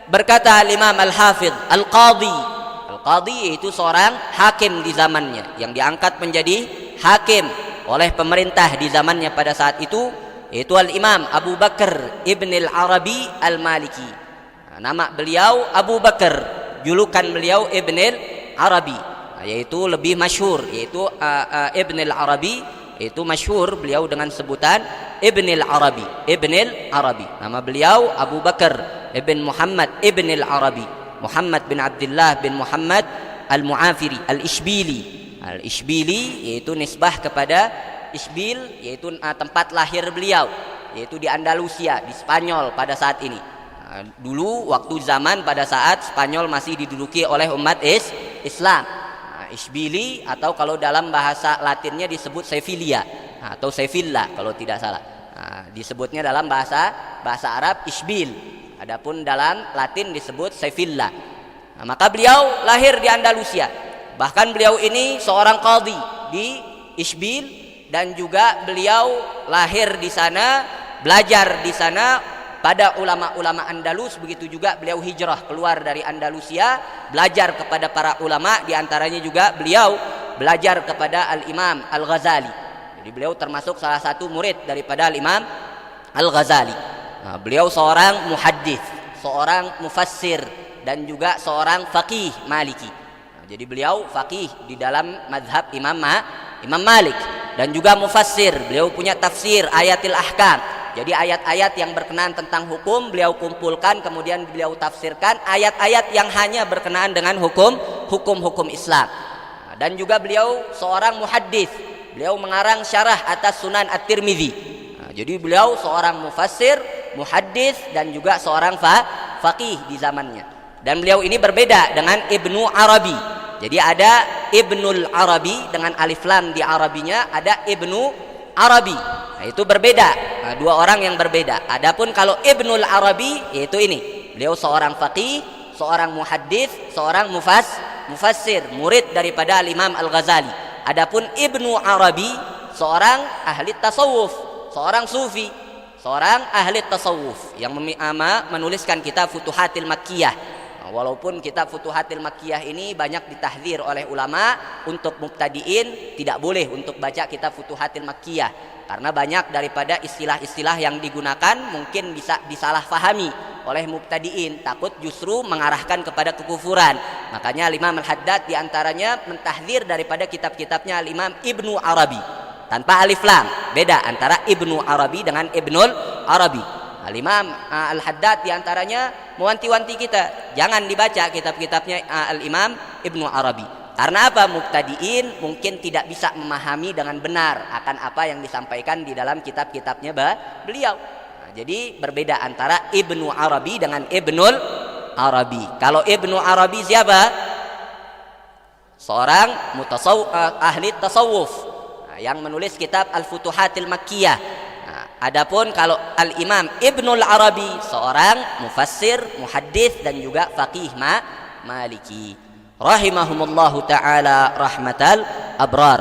Berkata Imam Al-Hafidh Al-Qadhi. Al-Qadhi yaitu seorang hakim di zamannya, yang diangkat menjadi hakim oleh pemerintah di zamannya pada saat itu, yaitu Al-Imam Abu Bakar Ibn Al-Arabi Al-Maliki. Nama beliau Abu Bakar, julukan beliau Ibn Al-Arabi, yaitu lebih masyhur, yaitu Ibn Al-Arabi, yaitu masyhur beliau dengan sebutan Ibn Al-Arabi. Ibn Al-Arabi, nama beliau Abu Bakar Ibn Muhammad Ibn Al-Arabi, Muhammad bin Abdullah bin Muhammad Al-Mu'afiri Al-Ishbili. Al-Ishbili yaitu nisbah kepada Ishbil, yaitu tempat lahir beliau, yaitu di Andalusia, di Spanyol pada saat ini. Dulu waktu zaman pada saat Spanyol masih diduduki oleh umat Islam. Ishbili, atau kalau dalam bahasa Latinnya disebut Sevilla atau Sevilla kalau tidak salah. Disebutnya dalam bahasa Arab Ishbil, adapun dalam Latin disebut Sevilla. Maka beliau lahir di Andalusia. Bahkan beliau ini seorang qadhi di Ishbil, dan juga beliau lahir di sana, belajar di sana pada ulama-ulama Andalus. Begitu juga beliau hijrah keluar dari Andalusia, belajar kepada para ulama, diantaranya juga beliau belajar kepada Al-Imam Al-Ghazali. Jadi beliau termasuk salah satu murid daripada Al-Imam Al-Ghazali. Beliau seorang muhaddits, seorang mufassir, dan juga seorang faqih Maliki. Jadi beliau faqih di dalam mazhab Imam Malik, dan juga mufassir. Beliau punya tafsir ayatil ahkam. Jadi ayat-ayat yang berkenaan tentang hukum beliau kumpulkan, kemudian beliau tafsirkan ayat-ayat yang hanya berkenaan dengan hukum Islam. Dan juga beliau seorang muhaddits. Beliau mengarang syarah atas Sunan At-Tirmidzi. Jadi beliau seorang mufassir, muhaddits, dan juga seorang faqih di zamannya. Dan beliau ini berbeda dengan Ibnu Arabi. Jadi ada Ibnul Arabi dengan alif lam di Arabinya, ada Ibnu Arabi. Itu berbeda, dua orang yang berbeda. Adapun kalau Ibnul Arabi, yaitu ini, beliau seorang faqih, seorang muhaddits, seorang mufassir, murid daripada Imam Al-Ghazali. Adapun Ibnu Arabi seorang ahli tasawuf, seorang sufi, seorang ahli tasawuf yang menuliskan kitab Futuhatil Makkiyah. Walaupun kitab Futuhatil Makkiyah ini banyak ditahdzir oleh ulama untuk mubtadiin, tidak boleh untuk baca kitab Futuhatil Makkiyah, karena banyak daripada istilah-istilah yang digunakan mungkin bisa disalahfahami oleh mubtadiin, takut justru mengarahkan kepada kekufuran. Makanya Imam Al-Haddad diantaranya mentahdzir daripada kitab-kitabnya Imam Ibnu Arabi tanpa alif lam. Beda antara Ibnu Arabi dengan Ibnul Arabi. Al-Imam Al-Haddad diantaranya mewanti-wanti kita jangan dibaca kitab-kitabnya Al-Imam Ibnu Arabi. Karena apa? Mubtadiin mungkin tidak bisa memahami dengan benar akan apa yang disampaikan di dalam kitab-kitabnya beliau. Jadi berbeda antara Ibnu Arabi dengan Ibnul Arabi. Kalau Ibnu Arabi siapa? Seorang ahli tasawuf yang menulis kitab Al-Futuhatil Makkiyah. Adapun kalau Al-Imam Ibnul Arabi seorang mufassir, muhaddits, dan juga faqih Maliki rahimahumullahu ta'ala rahmatal abrar.